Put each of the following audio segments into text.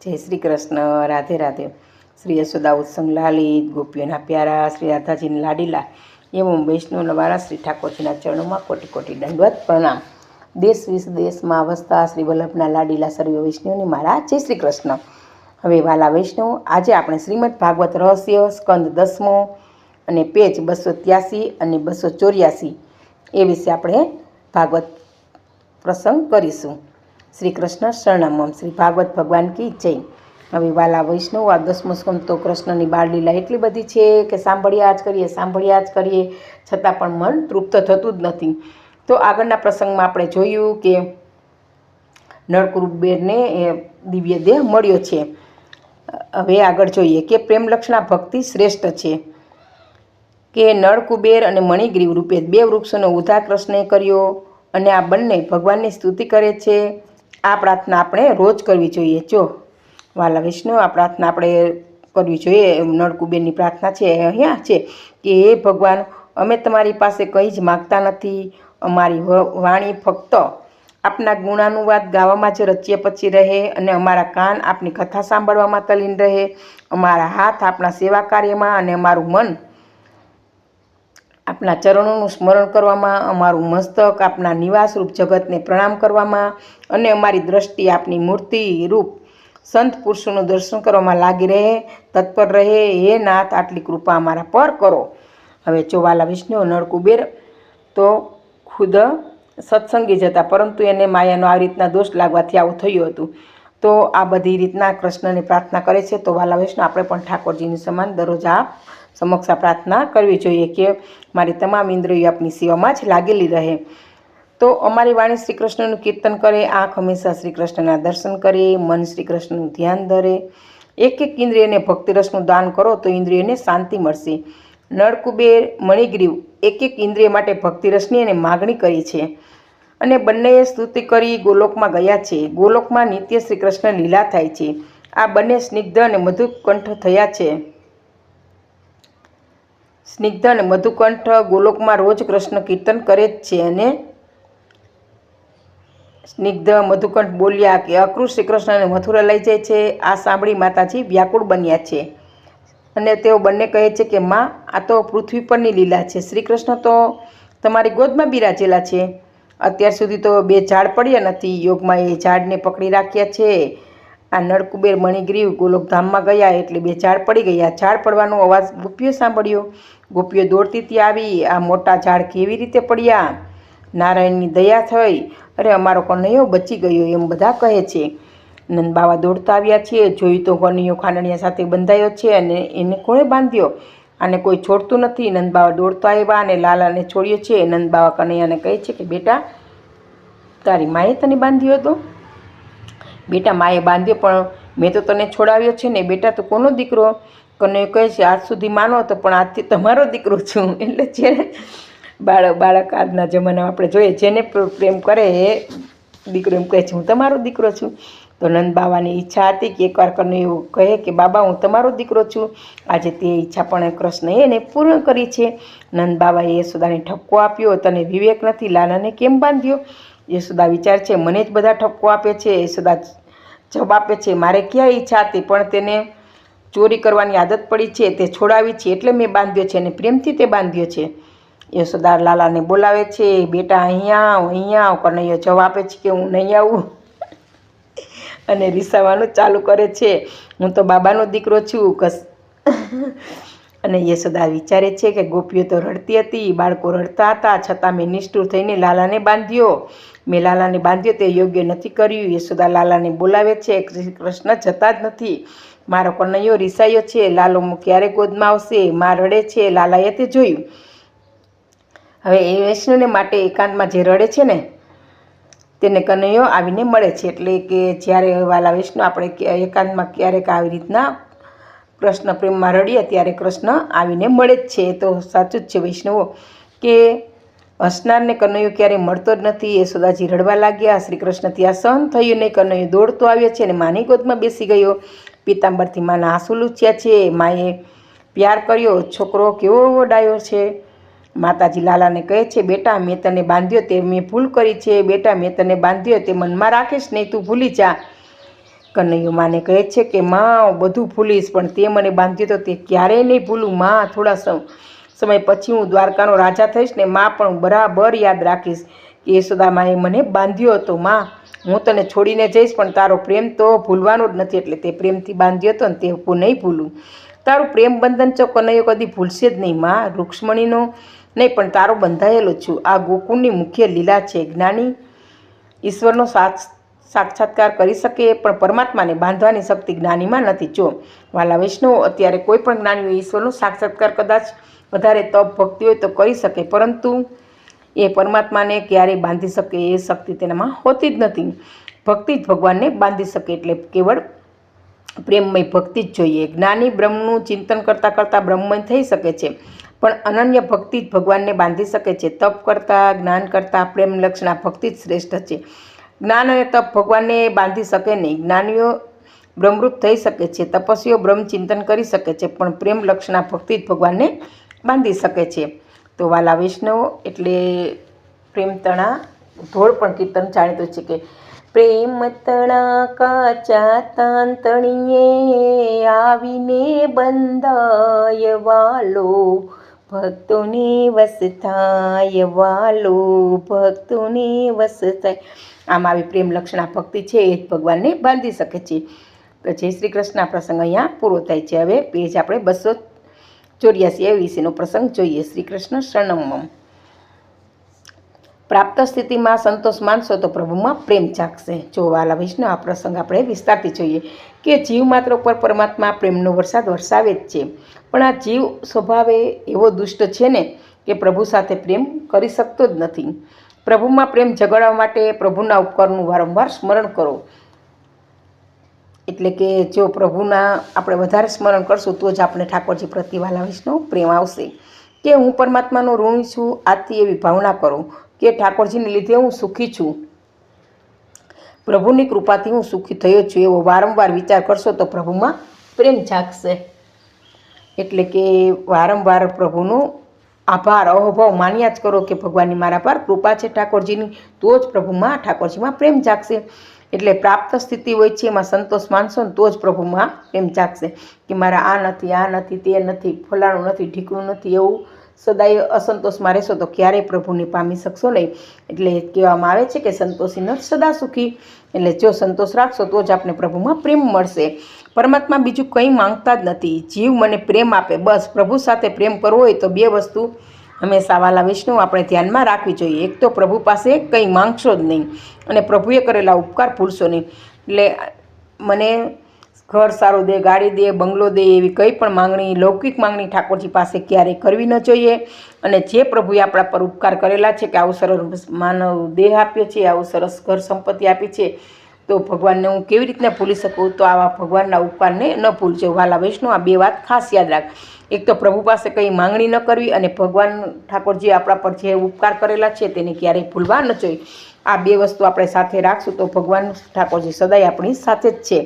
જય શ્રી કૃષ્ણ, રાધે રાધે। શ્રી યશોદા ઉત્સંગ લાલિત, ગોપીઓના પ્યારા, શ્રી રાધાજીના લાડીલા એवं વૈષ્ણવના વાળા શ્રી ઠાકોરજીના ચરણોમાં કોટી કોટી દંડવત પ્રણામ। દેશ વિદેશમાં વસતા શ્રી વલ્લભના લાડીલા સર્વ વૈષ્ણવને મારા જય શ્રી કૃષ્ણ। હવે વાલા વૈષ્ણવ, આજે આપણે શ્રીમદ ભાગવત રહસ્ય સ્કંદ 10મો અને પેજ 283 અને 284 એ વિશે આપણે ભાગવત પ્રસંગ કરીશું। શ્રી કૃષ્ણ શરણમ, શ્રી ભાગવત ભગવાન કી જય। હવે વાલા વૈષ્ણવ, આ 10મો સ્કંદ તો કૃષ્ણની બાળલીલા એટલી બધી છે કે સાંભળ્યા જ કરીએ છતાં પણ મન તૃપ્ત થતું જ નથી। તો આગળના પ્રસંગમાં આપણે જોયું કે નળકુબેરને દિવ્ય દેહ મળ્યો છે। હવે આગળ જોઈએ કે પ્રેમ લક્ષણા ભક્તિ શ્રેષ્ઠ છે કે નળકુબેર અને મણિગ્રીવ રૂપે 2 વૃક્ષોનો ઉદ્ધાર કૃષ્ણએ કર્યો અને આ બંને ભગવાનની સ્તુતિ કરે છે। આ પ્રાર્થના આપણે રોજ કરવી જોઈએ। જો વાલા વિષ્ણુ, આ પ્રાર્થના આપણે કરવી જોઈએ। નળકુબેરની પ્રાર્થના છે અહીંયા છે કે હે ભગવાન, અમે તમારી પાસે કંઈ જ માગતા નથી। અમારી વાણી ફક્ત આપના ગુણાનુવાદ ગાવામાં જ રચ્યા પછી રહે અને અમારા કાન આપની કથા સાંભળવામાં તલ્લીન રહે। અમારા હાથ આપણા સેવા કાર્યમાં અને અમારું મન આપના ચરણોનું સ્મરણ કરવામાં, અમારું મસ્તક આપના નિવાસરૂપ જગતને પ્રણામ કરવામાં અને અમારી દ્રષ્ટિ આપની મૂર્તિ રૂપ સંત પુરુષોનું દર્શન કરવામાં લાગી રહે, તત્પર રહે। હે નાથ, આટલી કૃપા અમારા પર કરો। હવે જો વાલા વિષ્ણુ, નળકુબેર તો ખુદ સત્સંગી જ હતા, પરંતુ એને માયાનો આ રીતના દોષ લાગવાથી આવું થયું હતું। તો આ બધી રીતના કૃષ્ણની પ્રાર્થના કરે છે। તો વાલા વિષ્ણુ, આપણે પણ ઠાકોરજીની સમાન દરરોજ આ સમક્ષ પ્રાર્થના કરવી જોઈએ કે મારી તમામ ઇન્દ્રિયો આપની સેવામાં જ લાગેલી રહે। તો અમારી વાણી શ્રી કૃષ્ણનું કીર્તન કરે, આંખ હંમેશા શ્રી કૃષ્ણના દર્શન કરે, મન શ્રી કૃષ્ણનું ધ્યાન ધરે। એક એક ઇન્દ્રિયને ભક્તિરસનું દાન કરો તો ઇન્દ્રિયોને શાંતિ મળશે। નળકુબેર, મણિગ્રીવ એક એક ઇન્દ્રિય માટે ભક્તિરસની એને માગણી કરી છે અને બંનેએ સ્તુતિ કરી ગોલોકમાં ગયા છે। ગોલોકમાં નિત્ય શ્રી કૃષ્ણ લીલા થાય છે। આ બંને સ્નિગ્ધ અને મધુકંઠ થયા છે। સ્નિગ્ધ અને મધુકંઠ ગોલોકમાં રોજ કૃષ્ણ કીર્તન કરે જ છે અને સ્નિગ્ધ મધુકંઠ બોલ્યા કે અક્રૂર શ્રી કૃષ્ણને મથુરા લઈ જાય છે। આ સાંભળી માતાજી વ્યાકુળ બન્યા છે અને તેઓ બંને કહે છે કે માં, આ તો પૃથ્વી પરની લીલા છે। શ્રી કૃષ્ણ તો તમારી ગોદમાં બિરાજેલા છે। અત્યાર સુધી તો 2 ઝાડ પડ્યા નથી, યોગમાં એ ઝાડને પકડી રાખ્યા છે। આ નળકુબેર મણિગ્રીવ ગોલોકધામમાં ગયા એટલે 2 ઝાડ પડી ગયા। ઝાડ પડવાનો અવાજ ગોપીઓ સાંભળ્યો। ગોપીઓ દોડતી ત્યાં આવી, આ મોટા ઝાડ કેવી રીતે પડ્યા? નારાયણની દયા થઈ, અરે અમારો કનૈયો બચી ગયો, એમ બધા કહે છે। નંદબાવા દોડતા આવ્યા છે, જોયું તો કનૈયો ખાંડણિયા સાથે બંધાયો છે અને એને કોણે બાંધ્યો? આને કોઈ છોડતું નથી। નંદબાવા દોડતા આવ્યા અને લાલાને છોડ્યો છે। નંદબાવા કનૈયાને કહે છે કે બેટા, તારી માએ તને બાંધ્યો હતો? બેટા, માએ બાંધ્યો, પણ મેં તો તને છોડાવ્યો છે ને બેટા, તો કોનો દીકરો? કનૈયો કહે છે, આજ સુધી માનો હતો, પણ આજથી તમારો દીકરો છું। એટલે છે બાળક આજના જમાનામાં આપણે જોઈએ, જેને પ્રેમ કરે એ દીકરો એમ કહે છે હું તમારો દીકરો છું। તો નંદબાવાની ઈચ્છા હતી કે એકવાર કનૈયો કહે કે બાબા, હું તમારો દીકરો છું। આજે તે ઈચ્છા પણ કૃષ્ણએ એને પૂર્ણ કરી છે। નંદબાવાએ યશોદાને ઠપકો આપ્યો, તને વિવેક નથી, લાલાને કેમ બાંધ્યો? યશોદા વિચાર છે, મને જ બધા ઠપકો આપે છે। યશોદા જવાબ આપે છે, મારે ક્યાં ઈચ્છા હતી, પણ તેને ચોરી કરવાની આદત પડી છે, તે છોડાવી છે એટલે મેં બાંધ્યો છે અને પ્રેમથી તે બાંધ્યો છે। યશોદા લાલાને બોલાવે છે, બેટા અહીંયા આવ, અહીંયા આવ। કનૈયો જવાબ આપે છે કે હું નહીં આવું અને રીસાવાનું ચાલુ કરે છે, હું તો બાબાનો દીકરો છું। અને યશોદા વિચારે છે કે ગોપીઓ તો રડતી હતી, બાળકો રડતા હતા, છતાં મેં નિષ્ઠુર થઈને લાલાને બાંધ્યો। મેં લાલાને બાંધ્યો તે યોગ્ય નથી કર્યું। યશોદા લાલાને બોલાવે છે, કૃષ્ણ જતા જ નથી। મારો કનૈયો રીસાયો છે, લાલો ક્યારે ગોદમાં આવશે? માં રડે છે, લાલાએ તે જોયું। હવે એ વૈષ્ણવને માટે એકાંતમાં જે રડે છે ને તેને કનૈયો આવીને મળે છે। એટલે કે જ્યારે વાલા વૈષ્ણવ, આપણે એકાંતમાં ક્યારેક આવી રીતના કૃષ્ણ પ્રેમમાં રડીએ ત્યારે કૃષ્ણ આવીને મળે જ છે। તો સાચું જ છે વૈષ્ણવો કે હસનારને કનૈયો ક્યારેય મળતો જ નથી। યશોદાજી રડવા લાગ્યા, શ્રી કૃષ્ણ ત્યાં સહન થયું નહીં, કનૈયો દોડતો આવ્યો છે અને માની ગોદમાં બેસી ગયો। પીતાંબરથી માના આંસુ લૂછ્યા છે। માએ પ્યાર કર્યો, છોકરો કેવો ડાયો છે। માતાજી લાલાને કહે છે, બેટા, મેં તને બાંધ્યો તે મેં ભૂલ કરી છે। બેટા, મેં તને બાંધ્યો તે મનમાં રાખીશ નહીં, તું ભૂલી જા। કનૈયો માને કહે છે કે માં બધું ભૂલીશ, પણ તે મને બાંધ્યો તો તે ક્યારેય નહીં ભૂલું માં. થોડા સમય પછી હું દ્વારકાનો રાજા થઈશ ને માં, પણ બરાબર યાદ રાખીશ કે યશોદામાએ મને બાંધ્યો હતો માં. હું તને છોડીને જઈશ પણ તારો પ્રેમ તો ભૂલવાનો જ નથી, એટલે તે પ્રેમથી બાંધ્યો હતો ને તે નહીં ભૂલું. તારું પ્રેમ બંધન તો કનૈયો કદી ભૂલશે જ નહીં માં. રૂક્ષ્મણીનો નહીં પણ તારો બંધાયેલો છું. આ ગોકુળની મુખ્ય લીલા છે. જ્ઞાની ઈશ્વરનો સાક્ષાત્કાર કરી શકે, પણ પરમાત્માને બાંધવાની શક્તિ જ્ઞાનીમાં નથી. જો વાલા વૈષ્ણવ, અત્યારે કોઈ પણ જ્ઞાનીઓ ઈશ્વરનો સાક્ષાત્કાર કદાચ વધારે તપ ભક્તિ હોય તો કરી શકે, પરંતુ એ પરમાત્માને ક્યારેય બાંધી શકે એ શક્તિ તેનામાં હોતી જ નથી. ભક્તિ જ ભગવાનને બાંધી શકે, એટલે કેવળ પ્રેમમય ભક્તિ જ જોઈએ. જ્ઞાની બ્રહ્મનું ચિંતન કરતાં કરતાં બ્રહ્મમય થઈ શકે છે, પણ અનન્ય ભક્તિ જ ભગવાનને બાંધી શકે છે. તપ કરતાં, જ્ઞાન કરતાં પ્રેમ લક્ષણા ભક્તિ જ શ્રેષ્ઠ છે. જ્ઞાન અને તપ ભગવાનને બાંધી શકે નહીં. જ્ઞાનીઓ બ્રહ્મરૂપ થઈ શકે છે, તપસ્વીઓ બ્રહ્મ ચિંતન કરી શકે છે, પણ પ્રેમ લક્ષણા ભક્તિ જ ભગવાનને બાંધી શકે છે. તો વાલા વૈષ્ણવો, એટલે પ્રેમ તણા ધોળ પણ કીર્તન જાણીતું છે કે પ્રેમ તણા કાચા તાંતણીએ આવીને બંધાય વાલો, ભક્તોને વસ થાય વાલો, ભક્તોને વસ થાય. આમ આવી પ્રેમ લક્ષણા ભક્તિ છે એ જ ભગવાનને બાંધી શકે છે. તો જય શ્રી કૃષ્ણ. પ્રસંગ અહીંયા પૂરો થાય છે. હવે પેજ આપણે 284 વિશેનો પ્રસંગ જોઈએ. શ્રી કૃષ્ણ શરણમ. પ્રાપ્ત સ્થિતિમાં સંતોષ માનશો તો પ્રભુમાં પ્રેમ જાગશે. જો વાલા વૈષ્ણવ, આ પ્રસંગ આપણે વિસ્તારથી જોઈએ કે જીવ માત્ર ઉપર પરમાત્મા પ્રેમનો વરસાદ વરસાવે જ છે, પણ આ જીવ સ્વભાવે એવો દુષ્ટ છે ને કે પ્રભુ સાથે પ્રેમ કરી શકતો જ નથી. પ્રભુમાં પ્રેમ જગાડવા માટે પ્રભુના ઉપકારનું વારંવાર સ્મરણ કરો. એટલે કે જો પ્રભુના આપણે વધારે સ્મરણ કરશું તો જ આપણે ઠાકોરજી પ્રત્યે વાલા વૈષ્ણવ પ્રેમ આવશે કે હું પરમાત્માનો ઋણી છું. આજથી એવી ભાવના કરો કે ઠાકોરજીને લીધે હું સુખી છું, પ્રભુની કૃપાથી હું સુખી થયો છું. એવો વારંવાર વિચાર કરશો તો પ્રભુમાં પ્રેમ જાગશે. એટલે કે વારંવાર પ્રભુનો આભાર અહોભાવ માન્યા જ કરો કે ભગવાનની મારા પર કૃપા છે ઠાકોરજીની, તો જ પ્રભુમાં ઠાકોરજીમાં પ્રેમ જાગશે. એટલે પ્રાપ્ત સ્થિતિ હોય છે એમાં સંતોષ માનશો ને તો જ પ્રભુમાં પ્રેમ જાગશે. કે મારા આ નથી, તે નથી, ફલાણું નથી, ઢીકણું નથી, એવું સદાય અસંતોષમાં રહેશો તો ક્યારેય પ્રભુને પામી શકશો નહીં. એટલે કહેવામાં આવે છે કે સંતોષી ન સદા સુખી. એટલે જો સંતોષ રાખશો તો જ આપણે પ્રભુમાં પ્રેમ મળશે. પરમાત્મા બીજું કંઈ માંગતા જ નથી. જીવ મને પ્રેમ આપે, બસ. પ્રભુ સાથે પ્રેમ કરવો હોય તો બે વસ્તુ હંમેશા વાલા વૈષ્ણવ આપણે ધ્યાનમાં રાખવી જોઈએ. એક તો પ્રભુ પાસે કંઈ માંગશો જ નહીં, અને પ્રભુએ કરેલા ઉપકાર ભૂલશો નહીં. એટલે મને ઘર સારું દે, ગાડી દે, બંગલો દે, એવી કંઈ પણ માંગણી, લૌકિક માંગણી ઠાકોરજી પાસે ક્યારેય કરવી ન જોઈએ. અને જે પ્રભુએ આપણા પર ઉપકાર કરેલા છે કે આવું સરસ માનવ દેહ આપ્યો છે, આવું સરસ ઘર સંપત્તિ આપી છે, તો ભગવાનને હું કેવી રીતના ભૂલી શકું? તો આવા ભગવાનના ઉપકારને ન ભૂલજો વાલા વૈષ્ણવ. આ બે વાત ખાસ યાદ રાખ. એક તો પ્રભુ પાસે કંઈ માંગણી ન કરવી, અને ભગવાન ઠાકોરજી આપણા પર જે ઉપકાર કરેલા છે તેને ક્યારેય ભૂલવા ન જોઈએ. આ બે વસ્તુ આપણે સાથે રાખશું તો ભગવાન ઠાકોરજી સદાય આપણી સાથે જ છે.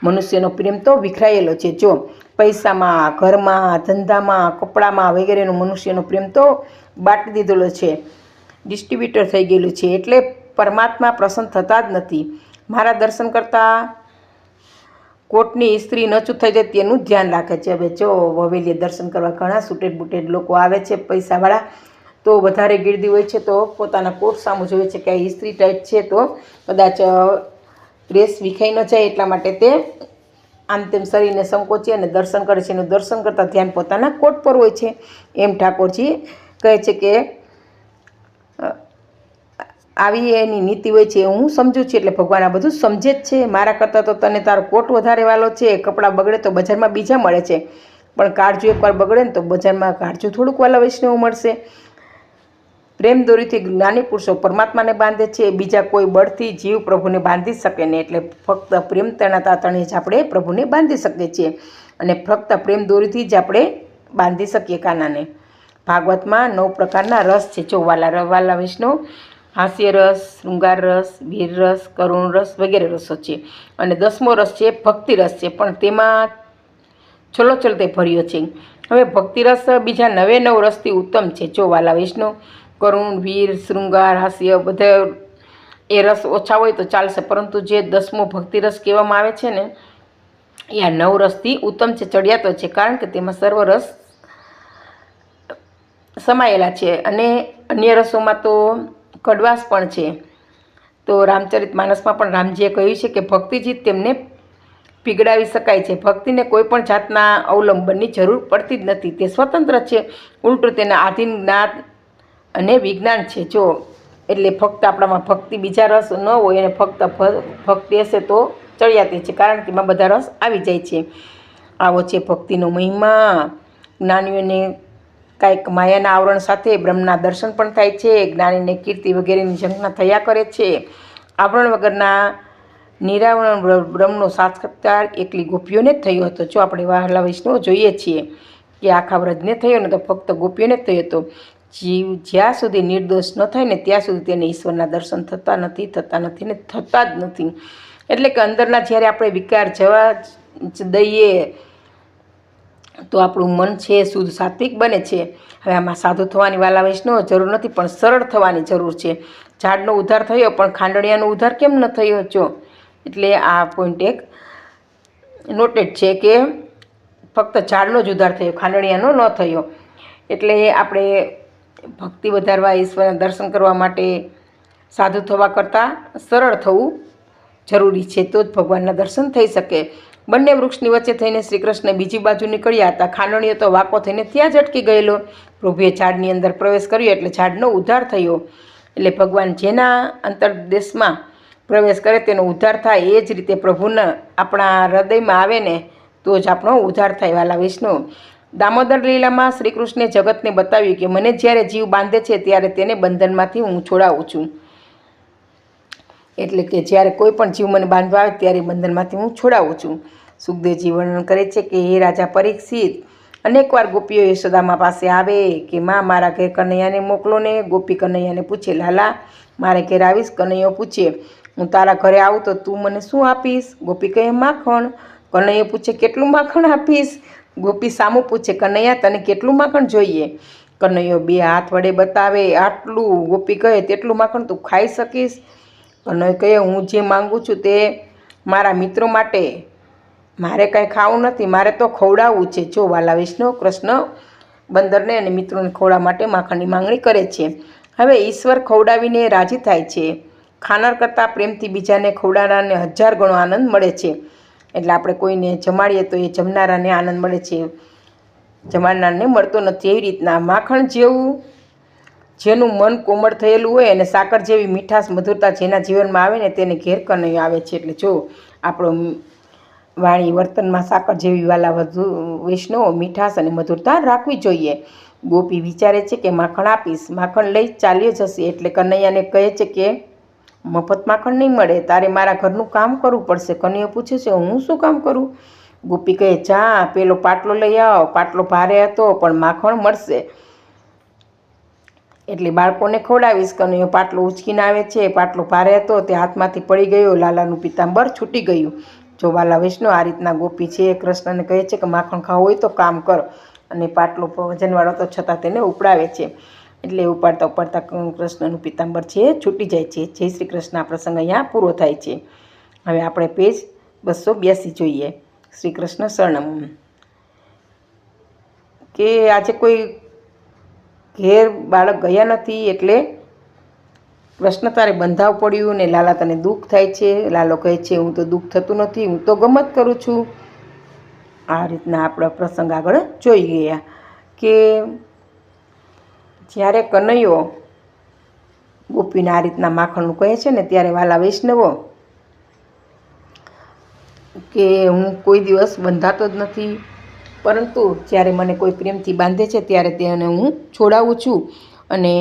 મનુષ્યનો પ્રેમ તો વિખરાયેલો છે. જો પૈસામાં, ઘરમાં, ધંધામાં, કપડામાં વગેરેનો મનુષ્યનો પ્રેમ તો બાટી દીધેલો છે, ડિસ્ટ્રીબ્યુટર થઈ ગયેલું છે. એટલે પરમાત્મા પ્રસન્ન થતા જ નથી. મારા દર્શન કરતાં કોટની ઇસ્ત્રી ન ચૂથાઈ જાય તેનું ધ્યાન રાખે છે. હવે જો હવેલીએ દર્શન કરવા ઘણા સુટેડ બુટેડ લોકો આવે છે, પૈસાવાળા, તો વધારે ગીર્દી હોય છે, તો પોતાના કોટ સામું જોવે છે કે આ ઇસ્ત્રી ટાઈટ છે તો કદાચ ડ્રેસ વિખાઈ ન જાય, એટલા માટે તે આમ તેમ શરીરને સંકોચી અને દર્શન કરે છે. એનું દર્શન કરતાં ધ્યાન પોતાના કોટ પર હોય છે. એમ ઠાકોરજી કહે છે કે આવી એની નીતિ હોય છે, હું સમજું છું. એટલે ભગવાન આ બધું સમજે જ છે. મારા કરતાં તો તને તારો કોટ વધારે વાલો છે. કપડાં બગડે તો બજારમાં બીજા મળે છે, પણ કાળજું એકવાર બગડે ને તો બજારમાં કાળજું થોડુંક વાલા વૈષ્ણવ મળશે. પ્રેમ દોરીથી જ્ઞાની પુરુષો પરમાત્માને બાંધે છે, બીજા કોઈ બળથી જીવ પ્રભુને બાંધી શકે નહીં. એટલે ફક્ત પ્રેમ તણાતા તણે જ આપણે પ્રભુને બાંધી શકીએ છીએ, અને ફક્ત પ્રેમ દોરીથી જ આપણે બાંધી શકીએ કાનાને. ભાગવતમાં 9 પ્રકારના રસ છે. જો વાલા વૈષ્ણવ, હાસ્ય રસ, શૃંગાર રસ, વીર રસ, કરુણ રસ વગેરે રસો છે. અને 10મો રસ છે ભક્તિ રસ છે, પણ તેમાં છલોછલ તે ભર્યો છે. હવે ભક્તિ રસ બીજા 9 રસથી ઉત્તમ છે. જો વાલા વૈષ્ણવ, કરુણ, વીર, શૃંગાર, હાસ્ય બધા એ રસ ઓછા હોય તો ચાલશે, પરંતુ જે 10મો ભક્તિ રસ કહેવામાં આવે છે ને, એ આ 9 રસથી ઉત્તમ છે, ચડિયાતો છે, કારણ કે તેમાં સર્વ રસ સમાયેલા છે. અને અન્ય રસોમાં તો કડવાશ પણ છે. તો રામચરિત માનસમાં પણ રામજીએ કહ્યું છે કે ભક્તિથી તેમને પીગળાવી શકાય છે. ભક્તિને કોઈ પણ જાતના અવલંબનની જરૂર પડતી જ નથી, તે સ્વતંત્ર છે. ઉલટું તેના આધીન જ્ઞાન અને વિજ્ઞાન છે. જો એટલે ફક્ત આપણામાં ભક્તિ બીજા રસ ન હોય અને ફક્ત ભક્તિ હશે તો ચડિયાતી છે, કારણ કે એમાં બધા રસ આવી જાય છે. આવો છે ભક્તિનો મહિમા. જ્ઞાનીઓને કાંઈક માયાના આવરણ સાથે બ્રહ્મના દર્શન પણ થાય છે. જ્ઞાનીને કીર્તિ વગેરેની ઝંખના થયા કરે છે. આવરણ વગરના નિરાવરણ બ્રહ્મનો સાક્ષાત્કાર એકલી ગોપીઓને જ થયો હતો. જો આપણે વહાલા વૈષ્ણવ જોઈએ છીએ કે આખા વ્રજને થયો ને તો ફક્ત ગોપીઓને જ થયો હતો. જીવ જ્યાં સુધી નિર્દોષ ન થાય ને ત્યાં સુધી તેને ઈશ્વરના દર્શન થતા નથી ને થતા જ નથી. એટલે કે અંદરના જ્યારે આપણે વિકાર જવા જ દઈએ તો આપણું મન છે શુદ્ધ સાત્વિક બને છે. હવે આમાં સાધુ થવાની વાલા વૈષ્ણવ જરૂર નથી, પણ સરળ થવાની જરૂર છે. ઝાડનો ઉદ્ધાર થયો પણ ખાંડણિયાનો ઉદ્ધાર કેમ ન થયો? જો એટલે આ પોઈન્ટ એક નોટેડ છે કે ફક્ત ઝાડનો જ ઉદ્ધાર થયો, ખાંડણિયાનો ન થયો. એટલે આપણે ભક્તિ વધારવા, ઈશ્વરના દર્શન કરવા માટે સાધુ થવા કરતાં સરળ થવું જરૂરી છે, તો જ ભગવાનના દર્શન થઈ શકે. બંને વૃક્ષની વચ્ચે થઈને શ્રી કૃષ્ણ બીજી બાજુ નીકળ્યા હતા. ખાંડણીયો તો વાકો થઈને ત્યાં જ અટકી ગયેલો. પ્રભુએ ઝાડની અંદર પ્રવેશ કર્યો એટલે ઝાડનો ઉદ્ધાર થયો. એટલે ભગવાન જેના અંતરદેશમાં પ્રવેશ કરે તેનો ઉદ્ધાર થાય. એ જ રીતે પ્રભુના આપણા હૃદયમાં આવે ને તો જ આપણો ઉદ્ધાર થાય. વાલા વૈષ્ણવ, દામોદર લીલામાં શ્રી કૃષ્ણે જગતને બતાવ્યું કે મને જ્યારે જીવ બાંધે છે ત્યારે તેને બંધનમાંથી હું છોડાવું છું. એટલે કે જ્યારે કોઈ પણ જીવ મને બાંધવા આવે ત્યારે બંધનમાંથી હું છોડાવું છું. સુખદેવજી વર્ણન કરે છે કે હે રાજા પરીક્ષિત, અનેકવાર ગોપીઓ યશોદામા પાસે આવે કે માં મારા ઘેર કનૈયાને મોકલો ને. ગોપી કનૈયાને પૂછે, લાલા મારે ઘેર આવીશ? કનૈયો પૂછે, હું તારા ઘરે આવું તો તું મને શું આપીશ? ગોપી કહે, માખણ. કનૈયો પૂછે, કેટલું માખણ આપીશ? ગોપી સામું પૂછે, કનૈયા તને કેટલું માખણ જોઈએ? કનૈયો 2 હાથ વડે બતાવે, આટલું. ગોપી કહે, તેટલું માખણ તું ખાઈ શકીશ? કનૈયો કહે, હું જે માગું છું તે મારા મિત્રો માટે, મારે કાંઈ ખાવું નથી, મારે તો ખવડાવવું છે. જો વાલા વૈષ્ણવ, કૃષ્ણ બંદરને અને મિત્રોને ખવડાવવા માટે માખણની માંગણી કરે છે. હવે ઈશ્વર ખવડાવીને રાજી થાય છે. ખાનાર કરતાં પ્રેમથી બીજાને ખવડાવનારને 1000 ગણો આનંદ મળે છે. એટલે આપણે કોઈને જમાડીએ તો એ જમનારાને આનંદ મળે છે, જમાડનારને મળતો નથી. એવી રીતના માખણ જેવું જેનું મન કોમળ થયેલું હોય અને સાકર જેવી મીઠાશ મધુરતા જેના જીવનમાં આવે ને તેને ઘેર કનૈયો આવે છે. એટલે જો આપણો વાણી વર્તનમાં સાકર જેવી વાલા વૈષ્ણવો મીઠાશ અને મધુરતા રાખવી જોઈએ. ગોપી વિચારે છે કે માખણ આપીશ, માખણ લઈ ચાલ્યો જશે. એટલે કનૈયાને કહે છે કે મફત માખણ નહીં મળે, તારે મારા ઘરનું કામ કરવું પડશે. કનૈયો પૂછે છે, હું શું કામ કરું? ગોપી કહે, જા પેલો પાટલો લઈ આવ. પાટલો ભારે હતો પણ માખણ મળશે. એટલે બાળકોને ખવડાવીશ. કનૈયો પાટલો ઉચકીને આવે છે. પાટલો ભારે હતો, તે હાથમાંથી પડી ગયો. લાલાનું પિતાંબર છૂટી ગયું. જો વાલા વૈષ્ણવ, આ રીતના ગોપી છે કૃષ્ણને કહે છે કે માખણ ખાવું હોય તો કામ કર. અને પાટલો વજનવાળો તો છતાં તેને ઉપડાવે છે. એટલે ઉપાડતા ઉપાડતા કૃષ્ણનું પિતાંબર છે છૂટી જાય છે. જય શ્રી કૃષ્ણ. આ પ્રસંગ અહીંયા પૂરો થાય છે. હવે આપણે પેજ 282 જોઈએ. શ્રી કૃષ્ણ શરણમ. કે આજે કોઈ ઘેર બાળક ગયા નથી એટલે કૃષ્ણ તારે બંધાવ પડ્યું ને લાલા તને દુઃખ થાય છે. લાલો કહે છે, હું તો દુઃખ થતું નથી, હું તો ગમત કરું છું. આ રીતના આપણે પ્રસંગ આગળ જોઈ ગયા કે જ્યારે કનૈયો ગોપીને આ રીતના માખણનું કહે છે ને ત્યારે વાલા વૈષ્ણવો કે હું કોઈ દિવસ બંધાતો જ નથી, પરંતુ જ્યારે મને કોઈ પ્રેમથી બાંધે છે ત્યારે તેને હું છોડાવું છું. અને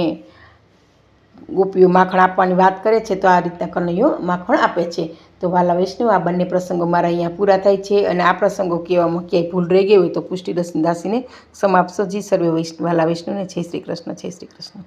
ગોપીઓ માખણ આપવાની વાત કરે છે તો આ રીતના કનૈયો માખણ આપે છે. તો વાલા વૈષ્ણવ, આ બંને પ્રસંગો મારા અહીંયા પૂરા થાય છે. અને આ પ્રસંગો કહેવામાં ક્યાંય ભૂલ રહી ગઈ હોય તો પુષ્ટિ દાસીને સમાપશો. જી સર્વે વાલા વૈષ્ણવને જય શ્રી કૃષ્ણ, જય શ્રી કૃષ્ણ.